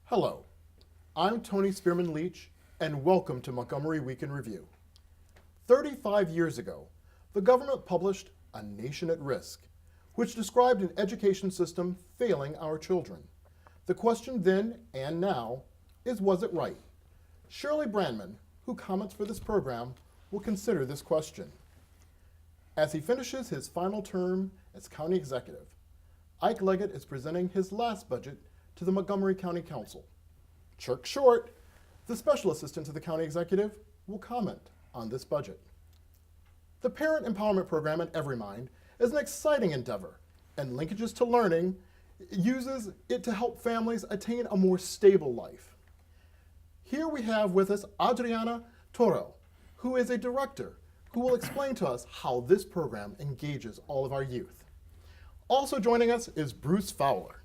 Hello, I'm Tony Spearman-Leach, and welcome to Montgomery Week in Review. 35 years ago, the government published A Nation at Risk, which described an education system failing our children. The question then and now is, was it right? Shirley Brandman, who comments for this program, will consider this question. As he finishes his final term as county executive, Ike Leggett is presenting his last budget to the Montgomery County Council. Chuck Short, the special assistant to the county executive, will comment on this budget. The Parent Empowerment Program at Everymind is an exciting endeavor, and Linkages to Learning uses it to help families attain a more stable life. Here we have with us Adriana Toro, who is a director, who will explain to us how this program engages all of our youth. Also joining us is Bruce Fowler.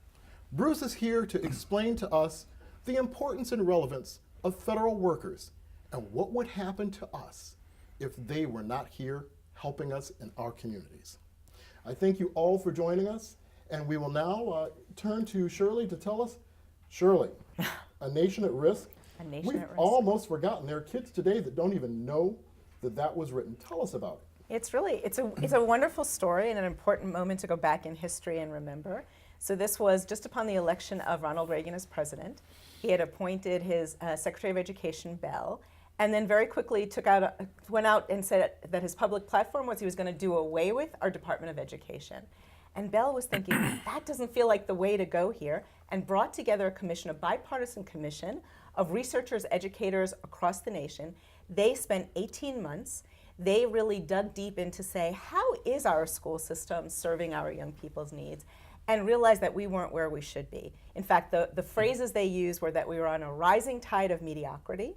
Bruce is here to explain to us the importance and relevance of federal workers and what would happen to us if they were not here helping us in our communities. I thank you all for joining us, and we will now turn to Shirley to tell us. Shirley, A Nation at Risk. A Nation We've at Risk. almost forgotten. There are kids today that don't even know that that was written. Tell us about it. It's a wonderful story and an important moment to go back in history and remember. So this was just upon the election of Ronald Reagan as president. He had appointed his Secretary of Education, Bell, and then very quickly went out and said that his public platform was he was going to do away with our Department of Education. And Bell was thinking, that doesn't feel like the way to go here, and brought together a commission, a bipartisan commission of researchers, educators across the nation. They spent 18 months. They really dug deep into say, how is our school system serving our young people's needs? And realized that we weren't where we should be. In fact, the phrases they used were that we were on a rising tide of mediocrity.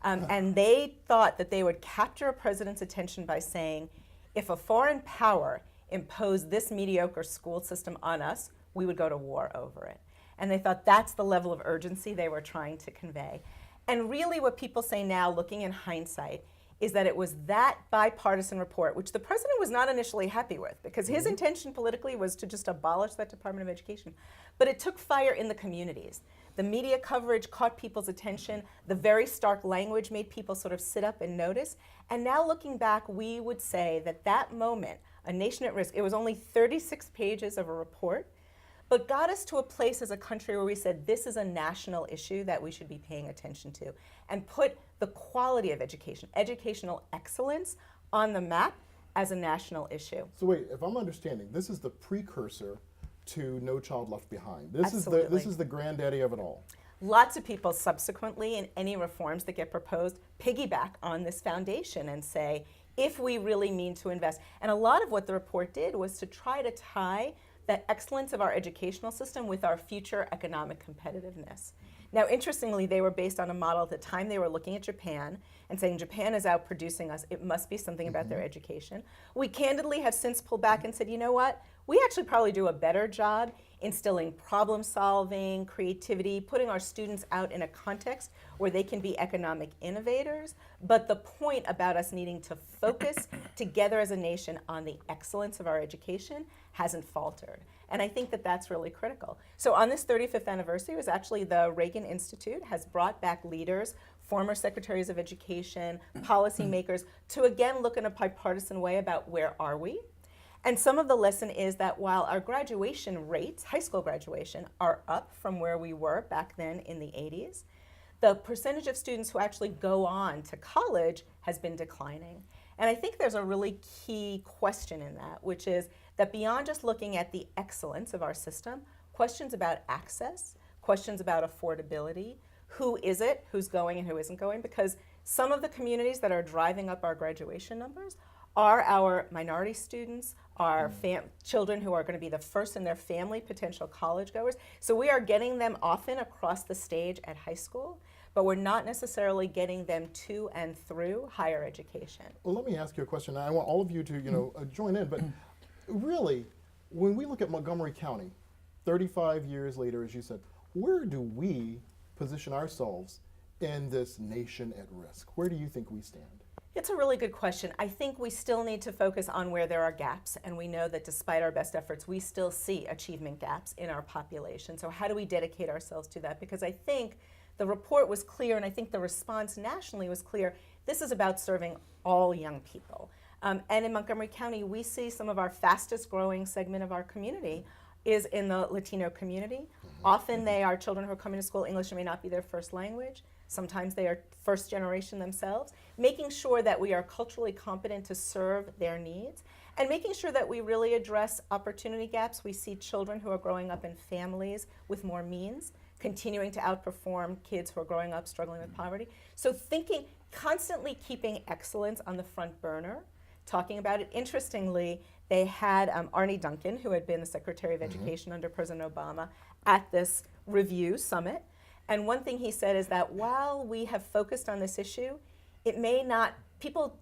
And they thought that they would capture a president's attention by saying, if a foreign power imposed this mediocre school system on us, we would go to war over it. And they thought that's the level of urgency they were trying to convey. And really what people say now, looking in hindsight, is that it was that bipartisan report, which the president was not initially happy with, because his intention politically was to just abolish that Department of Education. But it took fire in the communities. The media coverage caught people's attention. The very stark language made people sort of sit up and notice. And now looking back, we would say that that moment, A Nation at Risk, it was only 36 pages of a report, but got us to a place as a country where we said this is a national issue that we should be paying attention to, and put the quality of education, educational excellence, on the map as a national issue. So wait, if I'm understanding, this is the precursor to No Child Left Behind. This Absolutely. is the granddaddy of it all. Lots of people subsequently, in any reforms that get proposed, piggyback on this foundation and say, if we really mean to invest. And a lot of what the report did was to try to tie that excellence of our educational system with our future economic competitiveness. Now, interestingly, they were based on a model at the time they were looking at Japan and saying Japan is outproducing us. It must be something about their education. We candidly have since pulled back and said, you know what? We actually probably do a better job instilling problem solving, creativity, putting our students out in a context where they can be economic innovators. But the point about us needing to focus together as a nation on the excellence of our education hasn't faltered. And I think that that's really critical. So on this 35th anniversary, it was actually the Reagan Institute has brought back leaders, former secretaries of education, policymakers, to again look in a bipartisan way about where are we. And some of the lesson is that while our graduation rates, high school graduation, are up from where we were back then in the 80s, the percentage of students who actually go on to college has been declining. And I think there's a really key question in that, which is that beyond just looking at the excellence of our system, questions about access, questions about affordability, who is it, who's going and who isn't going, because some of the communities that are driving up our graduation numbers are our minority students, our children who are going to be the first in their family potential college goers. So we are getting them often across the stage at high school, but we're not necessarily getting them to and through higher education. Well, let me ask you a question. I want all of you to join in, but really, when we look at Montgomery County, 35 years later, as you said, where do we position ourselves in this nation at risk? Where do you think we stand? It's a really good question. I think we still need to focus on where there are gaps, and we know that despite our best efforts, we still see achievement gaps in our population. So how do we dedicate ourselves to that? Because I think the report was clear, and I think the response nationally was clear. This is about serving all young people. And in Montgomery County, we see some of our fastest growing segment of our community is in the Latino community. Often they are children who are coming to school, English may not be their first language. Sometimes they are first generation themselves. Making sure that we are culturally competent to serve their needs, and making sure that we really address opportunity gaps. We see children who are growing up in families with more means, continuing to outperform kids who are growing up struggling with poverty. So thinking, constantly keeping excellence on the front burner, talking about it. Interestingly, they had Arne Duncan, who had been the Secretary of Education under President Obama, at this review summit. And one thing he said is that while we have focused on this issue, it may not,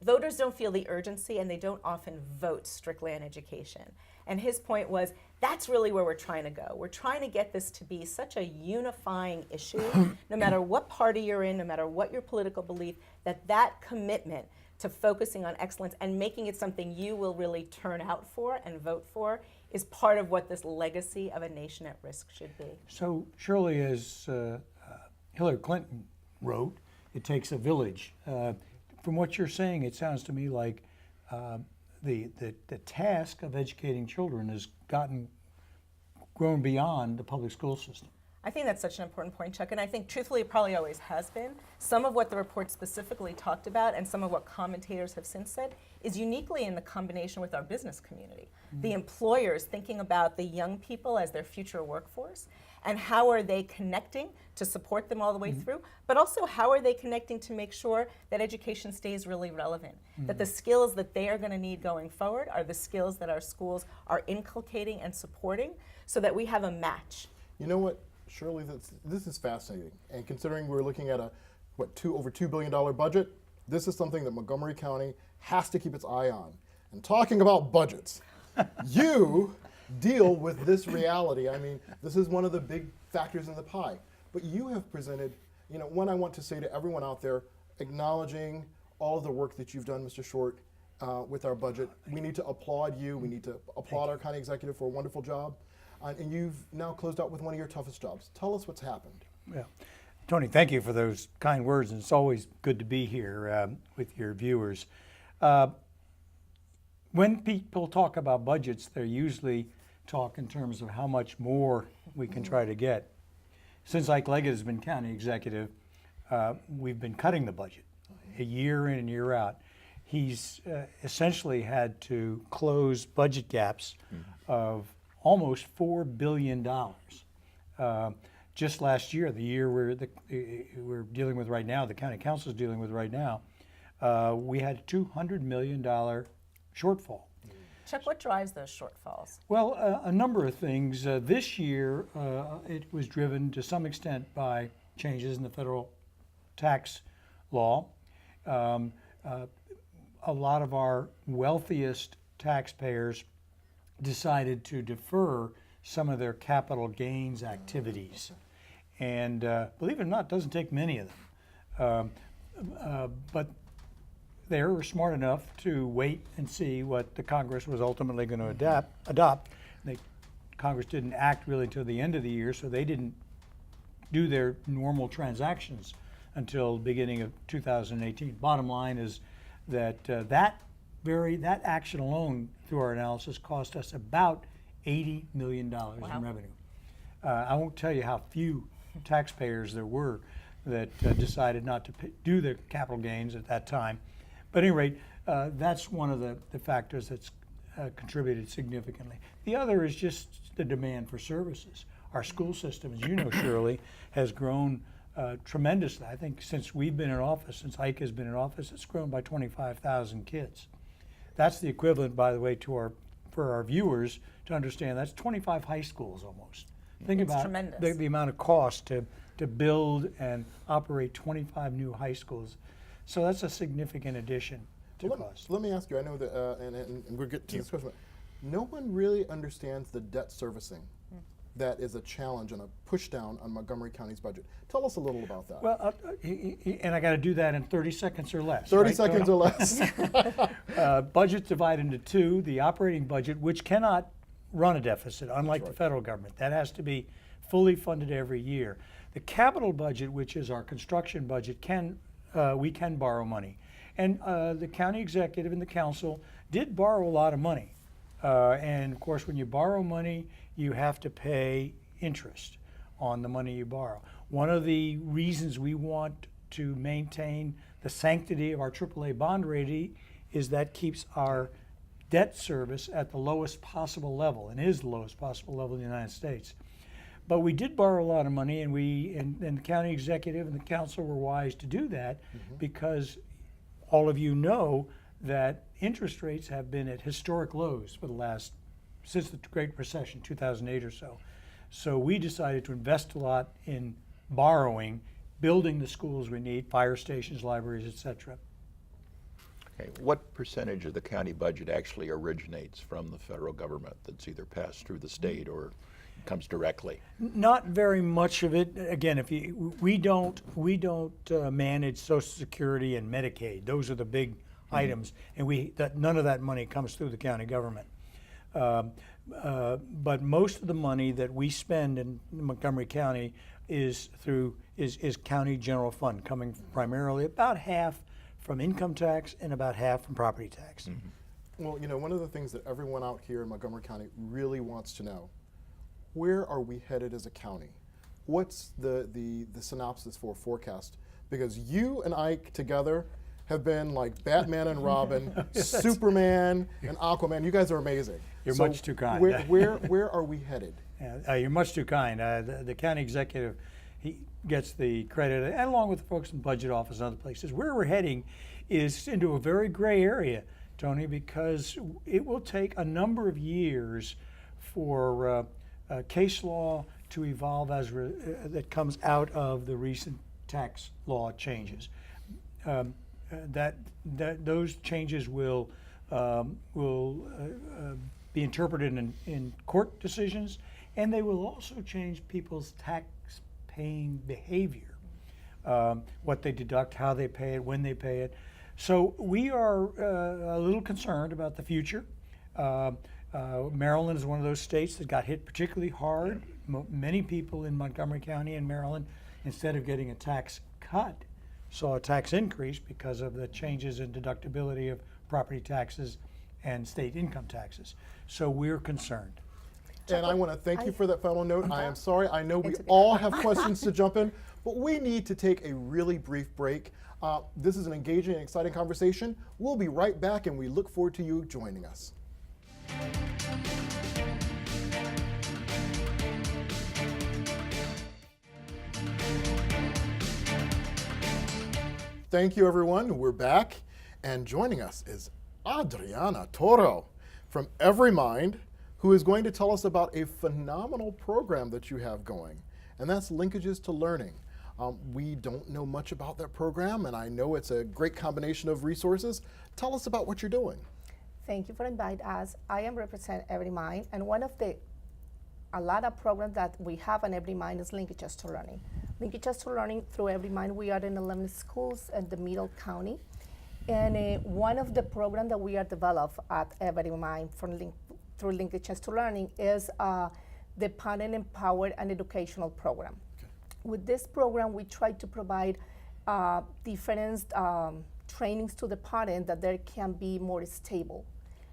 voters don't feel the urgency, and they don't often vote strictly on education. And his point was, that's really where we're trying to go. We're trying to get this to be such a unifying issue, no matter what party you're in, no matter what your political belief, that commitment to focusing on excellence and making it something you will really turn out for and vote for is part of what this legacy of a nation at risk should be. So Shirley, as Hillary Clinton wrote, it takes a village. From what you're saying, it sounds to me like the task of educating children has grown beyond the public school system. I think that's such an important point, Chuck, and I think truthfully it probably always has been. Some of what the report specifically talked about and some of what commentators have since said is uniquely in the combination with our business community. The employers thinking about the young people as their future workforce, and how are they connecting to support them all the way through, but also how are they connecting to make sure that education stays really relevant, that the skills that they are going to need going forward are the skills that our schools are inculcating and supporting, so that we have a match. You know what, Shirley, this is fascinating. And considering we're looking at over $2 billion budget, this is something that Montgomery County has to keep its eye on. And talking about budgets, you deal with this reality. I mean, this is one of the big factors in the pie. But you have presented, one I want to say to everyone out there, acknowledging all of the work that you've done, Mr. Short, with our budget. We need to applaud you. We need to applaud our county executive for a wonderful job. And you've now closed out with one of your toughest jobs. Tell us what's happened. Yeah. Tony, thank you for those kind words, and it's always good to be here with your viewers. When people talk about budgets, they usually talk in terms of how much more we can try to get. Since Ike Leggett has been county executive, we've been cutting the budget a year in and year out. He's essentially had to close budget gaps of almost $4 billion. Just last year, the year we're dealing with right now, the county council is dealing with right now, we had a $200 million shortfall. Chuck, what drives those shortfalls? Well, a number of things. This year, it was driven to some extent by changes in the federal tax law. A lot of our wealthiest taxpayers decided to defer some of their capital gains activities. And believe it or not, it doesn't take many of them. But they were smart enough to wait and see what the Congress was ultimately going to adopt. Congress didn't act really until the end of the year, so they didn't do their normal transactions until the beginning of 2018. Bottom line is that that action alone, through our analysis, cost us about $80 million in revenue. I won't tell you how few taxpayers there were that decided not to do the capital gains at that time. But at any rate, that's one of the factors that's contributed significantly. The other is just the demand for services. Our school system, as you know, Shirley, has grown tremendously. I think since we've been in office, since Ike has been in office, it's grown by 25,000 kids. That's the equivalent, by the way, for our viewers to understand, that's 25 high schools almost. Think It's about tremendous. the amount of cost to build and operate 25 new high schools. So that's a significant addition to cost. Let me ask you, I know that, and we'll get to this question, but no one really understands the debt servicing that is a challenge and a push down on Montgomery County's budget. Tell us a little about that. Well, and I got to do that in 30 seconds or less. 30 right, seconds Tony? or less. Budget's divided into two: the operating budget, which cannot run a deficit, unlike the right. federal government. That has to be fully funded every year. The capital budget, which is our construction budget, we can borrow money. And the county executive and the council did borrow a lot of money. And of course, when you borrow money, you have to pay interest on the money you borrow. One of the reasons we want to maintain the sanctity of our AAA bond rating is that keeps our debt service at the lowest possible level, and is the lowest possible level in the United States. But we did borrow a lot of money, and the county executive and the council were wise to do that, because all of you know that interest rates have been at historic lows since the Great Recession, 2008 or so. So we decided to invest a lot in borrowing, building the schools we need, fire stations, libraries, etc. Okay. What percentage of the county budget actually originates from the federal government that's either passed through the state or comes directly? Not very much of it. Again, we don't manage Social Security and Medicaid. Those are the big items, and none of that money comes through the county government. But most of the money that we spend in Montgomery County is county general fund, coming primarily about half from income tax and about half from property tax. Well, one of the things that everyone out here in Montgomery County really wants to know: where are we headed as a county? What's the synopsis for forecast? Because you and Ike together have been like Batman and Robin, Superman and Aquaman. You guys are amazing. You're much too kind. Where are we headed? Yeah, you're much too kind. The county executive, he gets the credit, and along with the folks in the budget office and other places. Where we're heading is into a very gray area, Tony, because it will take a number of years for case law to evolve that comes out of the recent tax law changes. Those changes will be interpreted in court decisions, and they will also change people's tax-paying behavior, what they deduct, how they pay it, when they pay it. So we are a little concerned about the future. Maryland is one of those states that got hit particularly hard. Many people in Montgomery County and Maryland, instead of getting a tax cut, saw a tax increase because of the changes in deductibility of property taxes and state income taxes. So we're concerned. And I want to thank you for that final note. I am sorry, I know we all have questions to jump in, but we need to take a really brief break. This is an engaging and exciting conversation. We'll be right back, and we look forward to you joining us. Thank you, everyone. We're back, and joining us is Adriana Toro from Every Mind, who is going to tell us about a phenomenal program that you have going, and that's Linkages to Learning. We don't know much about that program, and I know it's a great combination of resources. Tell us about what you're doing. Thank you for inviting us. I am represent Every Mind, and one of a lot of programs that we have on Every Mind is Linkages to Learning. Linkages to Learning through Every Mind, we are in 11 schools in the Middle County, and one of the programs that we are developed at Every Mind through Linkages to Learning is the Parent Empowered and Educational Program. Okay. With this program, we try to provide different trainings to the parent that they can be more stable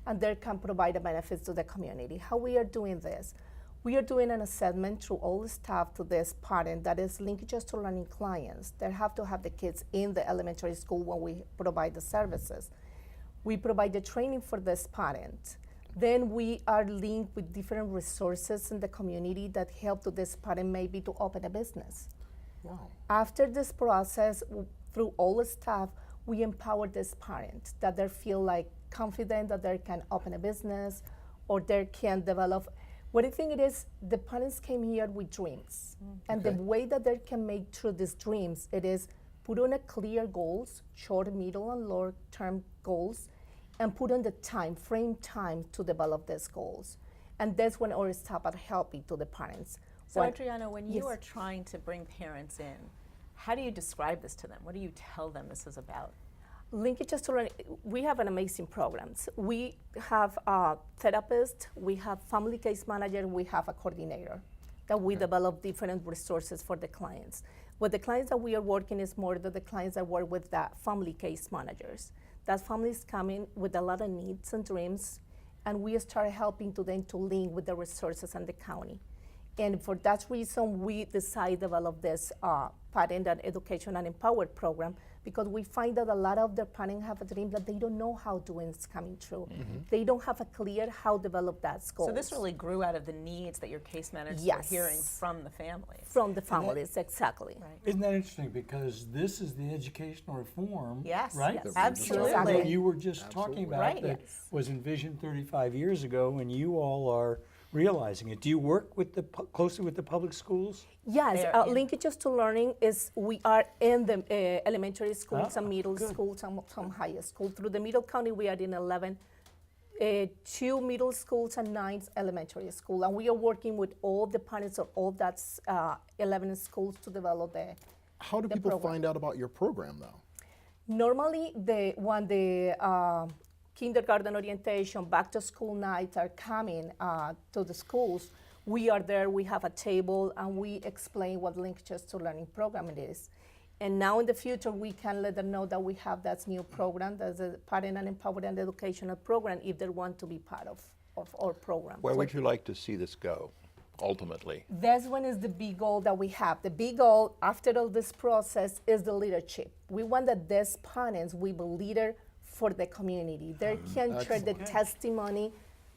and they can provide the benefits to the community. How we are doing this? We are doing an assessment through all the staff to this parent that is Linkages to Learning clients. They have to have the kids in the elementary school when we provide the services. We provide the training for this parent. Then we are linked with different resources in the community that help to this parent maybe to open a business. Wow. After this process, through all the staff, we empower this parent that they feel like confident that they can open a business or they can develop. What I think it is, the parents came here with dreams. And the way that they can make through these dreams, it is put on a clear goals, short, middle, and long-term goals, and put on the time to develop these goals. And that's when our staff are helping to the parents. So When- Adriana, when Yes. you are trying to bring parents in, how do you describe this to them? What do you tell them this is about? Linkages to Learning, we have an amazing programs. We have a therapist, we have family case manager, and we have a coordinator that we develop different resources for the clients. With the clients that we are working is more the clients that work with the family case managers. That families come in with a lot of needs and dreams, and we start helping to them to link with the resources and the county. And for that reason, we decided to develop this parent and education and empowered program, because we find that a lot of the parents have a dream that they don't know how to when it's coming true. They don't have a clear how develop that goals. So this really grew out of the needs that your case managers were Yes. hearing from the families. From the families, exactly. Right. Isn't that interesting? Because this is the educational reform, Yes, right? yes, That absolutely. you were just talking about Right, that yes. was envisioned 35 years ago, and you all are realizing it. Do you work with closely with the public schools? Yes, They are in- linkages to learning is we are in the elementary schools and middle good. schools and some high school. Through the Middle County, we are in 11, 2 middle schools and 9 elementary school. And we are working with all the parents of all that 11 schools to develop the How do the people program. find out about your program, though? Normally, when the kindergarten orientation, back to school nights are coming to the schools, we are there, we have a table, and we explain what Linkages to Learning program it is. And now in the future, we can let them know that we have that new program, that's a parent and empowerment educational program, if they want to be part of our program. Where would you like to see this go, ultimately? That's one is the big goal that we have. The big goal after all this process is the leadership. We want that these parents will be leader for the community. They can share the testimony,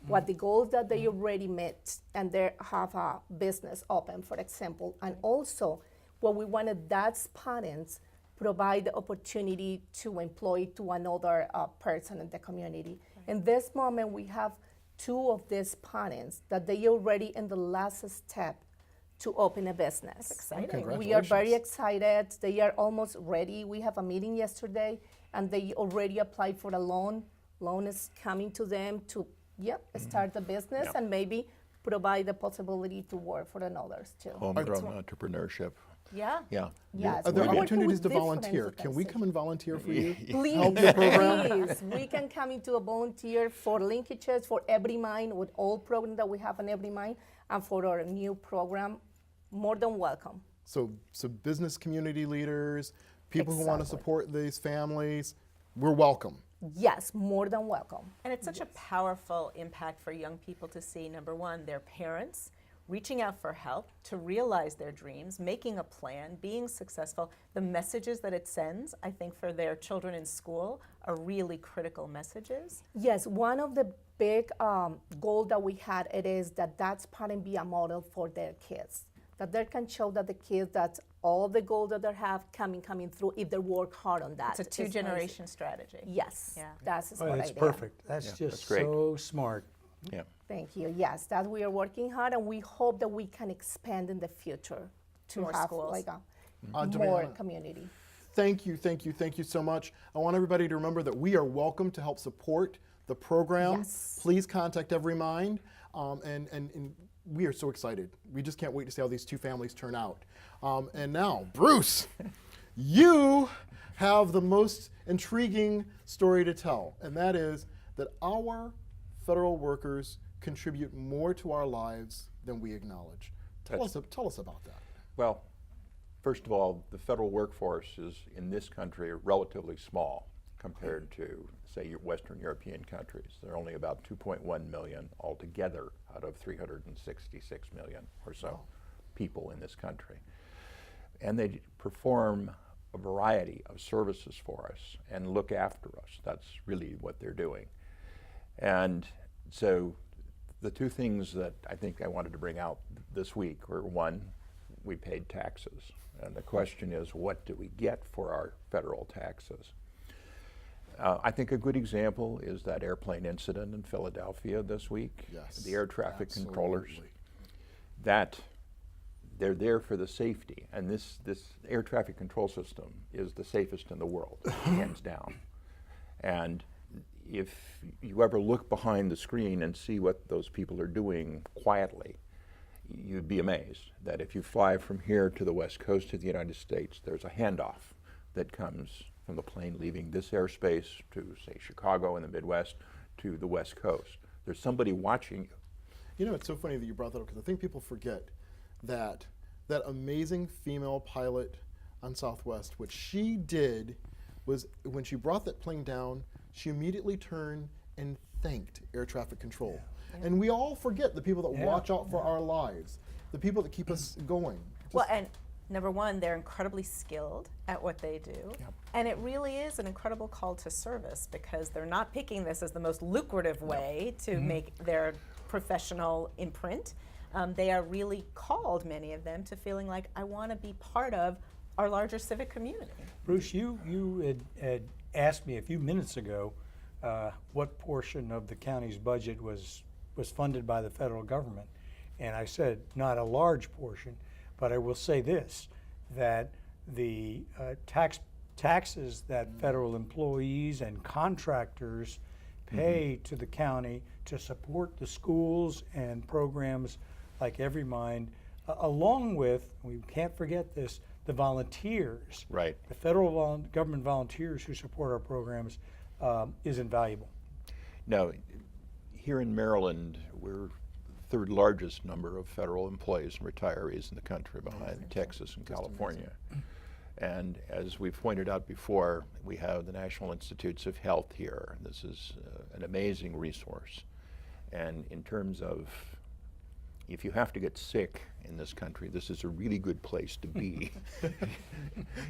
what the goals that they already met, and they have a business open, for example. And also, what we wanted that parents provide the opportunity to employ to another person in the community. In this moment, we have 2 of these parents that they already in the last step to open a business. exciting. We are very Congratulations. excited. They are almost ready. We have a meeting yesterday, and they already applied for a loan. Loan is coming to them to start the business Yeah. and maybe provide the possibility to work for others too. Homegrown entrepreneurship. Yeah. Yeah. Yes, Are there we're working opportunities with to different volunteer? Can we come and volunteer for you? Please, Help your program? please, we can come into a volunteer for linkages for Every Mind with all programs that we have on Every Mind, and for our new program, more than welcome. So business community leaders, people who want to Exactly. support these families, we're welcome. Yes, more than welcome. And it's such a powerful impact for young people to see, number one, their parents reaching out for help to realize their dreams, making a plan, being successful. The messages that it sends, I think, for their children in school are really critical messages. Yes, one of the big goal that we had it is that that's parent be a model for their kids, that they can show that the kids that all the goals that they have coming through if they work hard on that. It's a two-generation strategy. Yes, Yeah. that's a Oh, smart that's idea. perfect. That's Yeah, just that's great. so smart. Yeah. Thank you. Yes, that we are working hard, and we hope that we can expand in the future to More have schools. like a Adriana. more community. Thank you so much. I want everybody to remember that we are welcome to help support the program. Yes. Please contact Every Mind, and we are so excited. We just can't wait to see how these 2 families turn out. And now, Bruce, you have the most intriguing story to tell, and that is that our federal workers contribute more to our lives than we acknowledge. Tell us about that. Well, first of all, the federal workforce is in this country relatively small compared to, say, Western European countries. There are only about 2.1 million altogether out of 366 million or so people in this country. And they perform a variety of services for us and look after us. That's really what they're doing. And so the 2 things that I think I wanted to bring out this week were, one, we paid taxes. And the question is, what do we get for our federal taxes? I think a good example is that airplane incident in Philadelphia this week. Yes, The air traffic controllers, absolutely. that they're there for the safety. And this air traffic control system is the safest in the world, hands down. And if you ever look behind the screen and see what those people are doing quietly, you'd be amazed that if you fly from here to the west coast of the United States, there's a handoff that comes from the plane leaving this airspace to, say, Chicago in the Midwest to the west coast. There's somebody watching you. You know, it's so funny that you brought that up because I think people forget that that amazing female pilot on Southwest, what she did was when she brought that plane down, she immediately turned and thanked air traffic control. And we all forget the people that watch out for our lives, the people that keep us going. Well, and number one, they're incredibly skilled at what they do. Yep. And it really is an incredible call to service because they're not picking this as the most lucrative way to make their professional imprint. They are really called, many of them, to feeling like, I want to be part of our larger civic community. Bruce, you had asked me a few minutes ago what portion of the county's budget was funded by the federal government. And I said not a large portion, but I will say this, that the taxes that federal employees and contractors pay to the county to support the schools and programs like Every Mind, along with, we can't forget this, the volunteers, Right. the federal government volunteers who support our programs, is invaluable. Now, here in Maryland, we're third largest number of federal employees and retirees in the country behind Texas and California. And as we've pointed out before, we have the National Institutes of Health here. This is an amazing resource. And in terms of, if you have to get sick in this country, this is a really good place to be.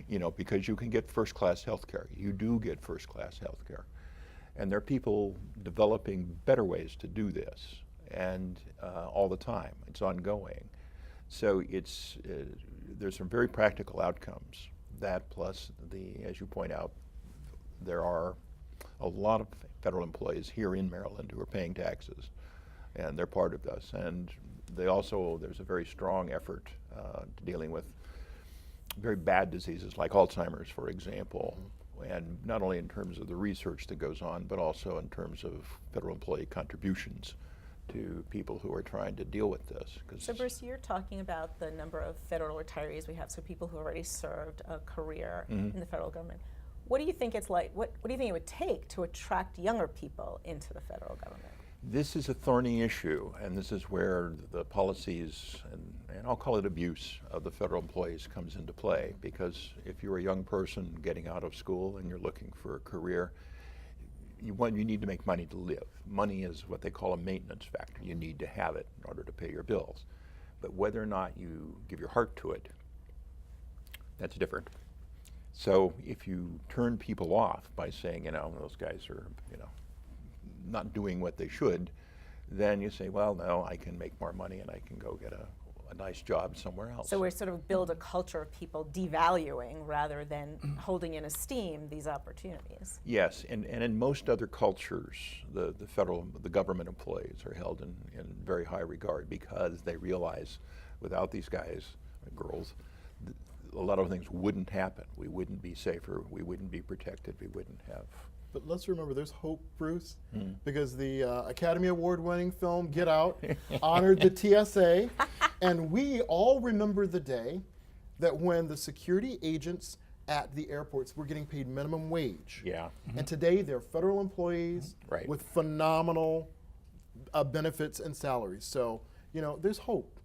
You know, because you can get first-class health care. You do get first-class health care. And there are people developing better ways to do this, and all the time. It's ongoing. So it's there's some very practical outcomes. That plus as you point out, there are a lot of federal employees here in Maryland who are paying taxes, and they're part of this. And there's a very strong effort dealing with very bad diseases like Alzheimer's, for example. And not only in terms of the research that goes on, but also in terms of federal employee contributions to people who are trying to deal with this. So Bruce, you're talking about the number of federal retirees we have, so people who already served a career in the federal government. What do you think it's like, what do you think it would take to attract younger people into the federal government? This is a thorny issue, and this is where the policies, and I'll call it abuse, of the federal employees comes into play. Because if you're a young person getting out of school and you're looking for a career, you need to make money to live. Money is what they call a maintenance factor. You need to have it in order to pay your bills. But whether or not you give your heart to it, that's different. So if you turn people off by saying, those guys are, not doing what they should, then you say, well, no, I can make more money and I can go get a nice job somewhere else. So we sort of build a culture of people devaluing rather than holding in esteem these opportunities. Yes, and in most other cultures, the government employees are held in very high regard because they realize without these guys and girls, a lot of things wouldn't happen. We wouldn't be safer, we wouldn't be protected, we wouldn't have. But let's remember there's hope, Bruce, because the Academy Award-winning film Get Out honored the TSA, and we all remember the day that when the security agents at the airports were getting paid minimum wage. Yeah. And today they're federal employees with phenomenal benefits and salaries. So, there's hope.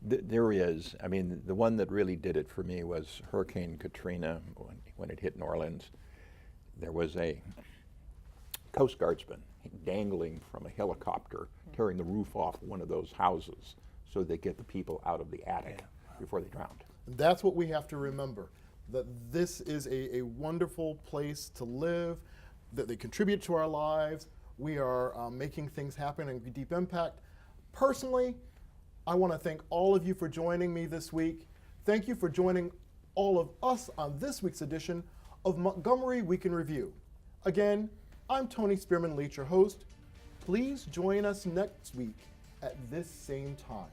There is. I mean, the one that really did it for me was Hurricane Katrina when it hit New Orleans. There was a Coast Guardsman dangling from a helicopter, tearing the roof off one of those houses so they get the people out of the attic before they drowned. That's what we have to remember, that this is a wonderful place to live, that they contribute to our lives. We are making things happen and deep impact. Personally, I want to thank all of you for joining me this week. Thank you for joining all of us on this week's edition of Montgomery Week in Review. Again, I'm Tony Spearman-Leach, your host. Please join us next week at this same time.